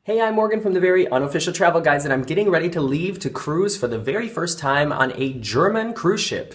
Hey, I'm Morgan from the Very Unofficial Travel Guides, and I'm getting ready to leave to cruise for the very first time on a German cruise ship.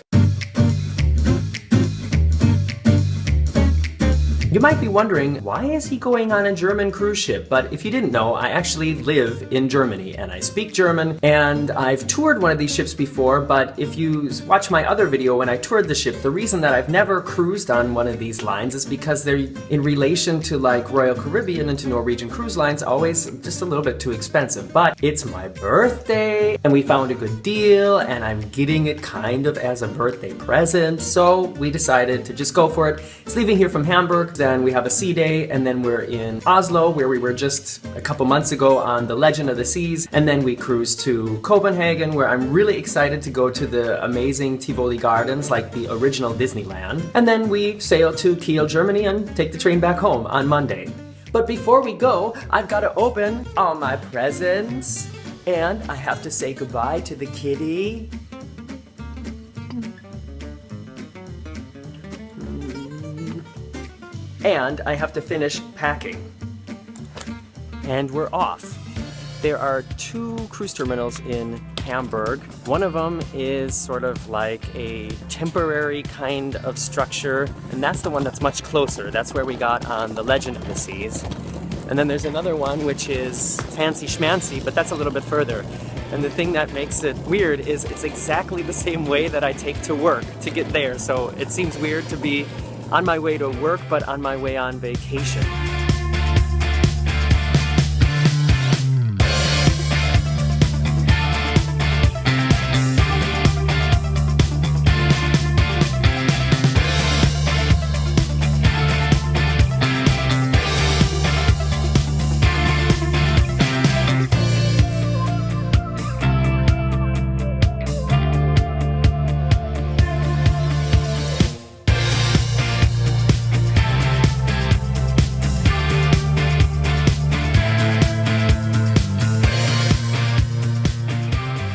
You might be wondering, why is he going on a German cruise ship? But if you didn't know, I actually live in Germany and I speak German, and I've toured one of these ships before, but if you watch my other video when I toured the ship, the reason that I've never cruised on one of these lines is because they're, in relation to like Royal Caribbean and to Norwegian cruise lines, always just a little bit too expensive. But it's my birthday and we found a good deal and I'm getting it kind of as a birthday present, so we decided to just go for it. It's leaving here from Hamburg. Then we have a sea day, and then we're in Oslo, where we were just a couple months ago on the Legend of the Seas, and then we cruise to Copenhagen, where I'm really excited to go to the amazing Tivoli Gardens, like the original Disneyland, and then we sail to Kiel, Germany, and take the train back home on Monday. But before we go, I've got to open all my presents, and I have to say goodbye to the kitty. And I have to finish packing. And we're off. There are two cruise terminals in Hamburg. One of them is sort of like a temporary kind of structure, and that's the one that's much closer. That's where we got on the Legend of the Seas. And then there's another one which is fancy schmancy, but that's a little bit further. And the thing that makes it weird is it's exactly the same way that I take to work to get there. So it seems weird to be on my way to work, but on my way on vacation.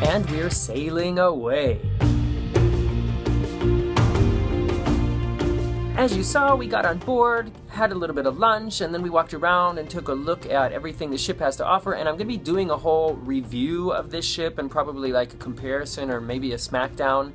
And we're sailing away. As you saw, we got on board, had a little bit of lunch, and then we walked around and took a look at everything the ship has to offer. And I'm going to be doing a whole review of this ship and probably like a comparison or maybe a smackdown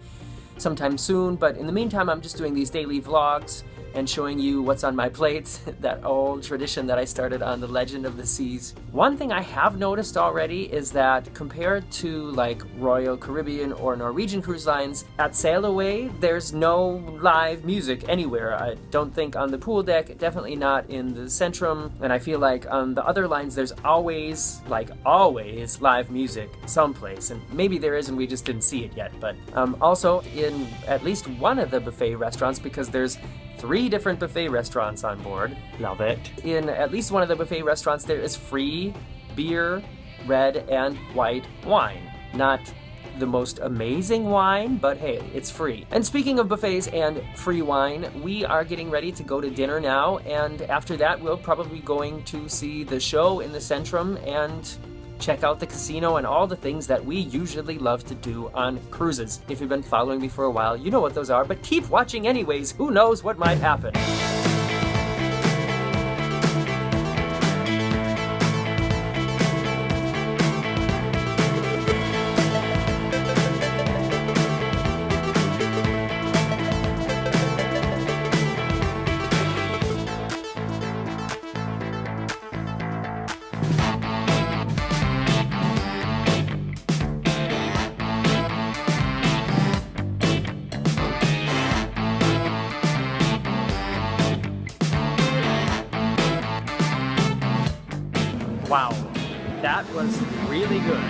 sometime soon. But in the meantime, I'm just doing these daily vlogs and showing you what's on my plate, that old tradition that I started on the Legend of the Seas. One thing I have noticed already is that compared to like Royal Caribbean or Norwegian cruise lines, at sail away, there's no live music anywhere. I don't think on the pool deck, definitely not in the Centrum, and I feel like on the other lines there's always, like always, live music someplace, and maybe there is and we just didn't see it yet. But also in at least one of the buffet restaurants, because there's 3 different buffet restaurants on board. Love it. In at least one of the buffet restaurants, there is free beer, red and white wine. Not the most amazing wine, but hey, it's free. And speaking of buffets and free wine, we are getting ready to go to dinner now, and after that we'll probably be going to see the show in the Centrum and check out the casino and all the things that we usually love to do on cruises. If you've been following me for a while, you know what those are, but keep watching anyways. Who knows what might happen? Wow, that was really good.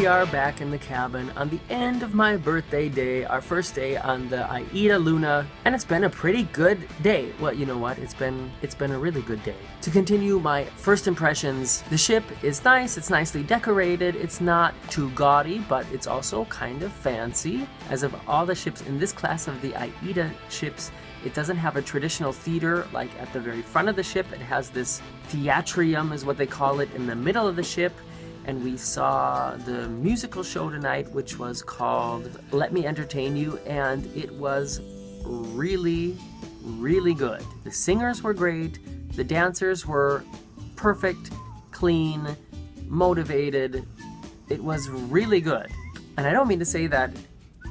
we are back in the cabin on the end of my birthday day, our first day on the AIDAluna, and it's been a pretty good day. Well, you know what? It's been a really good day. To continue my first impressions, the ship is nice, it's nicely decorated, it's not too gaudy, but it's also kind of fancy. As of all the ships in this class of the AIDA ships, it doesn't have a traditional theater like at the very front of the ship. It has this theatrium, is what they call it, in the middle of the ship. And we saw the musical show tonight, which was called Let Me Entertain You, and it was really, really good. The singers were great, the dancers were perfect, clean, motivated. It was really good. And I don't mean to say that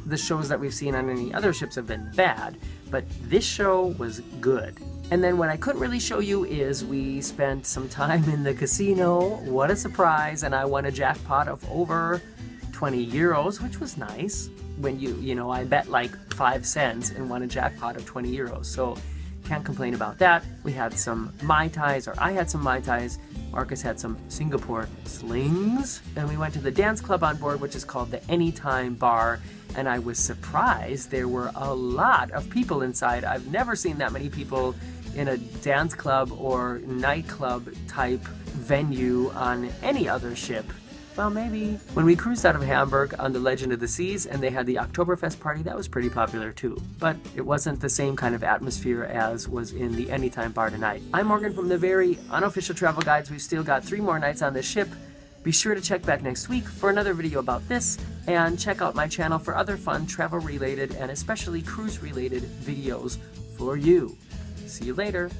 the shows that we've seen on any other ships have been bad, but this show was good. And then what I couldn't really show you is we spent some time in the casino. What a surprise. And I won a jackpot of over 20 euros, which was nice. When I bet like 5 cents and won a jackpot of 20 euros. So can't complain about that. We had some Mai Tais, or I had some Mai Tais. Marcus had some Singapore slings. And we went to the dance club on board, which is called the Anytime Bar. And I was surprised there were a lot of people inside. I've never seen that many people in a dance club or nightclub type venue on any other ship. Well, maybe. When we cruised out of Hamburg on the Legend of the Seas and they had the Oktoberfest party, that was pretty popular too. But it wasn't the same kind of atmosphere as was in the Anytime Bar tonight. I'm Morgan from the very unofficial travel guides. We've still got 3 more nights on this ship. Be sure to check back next week for another video about this, and check out my channel for other fun travel related and especially cruise related videos for you. See you later.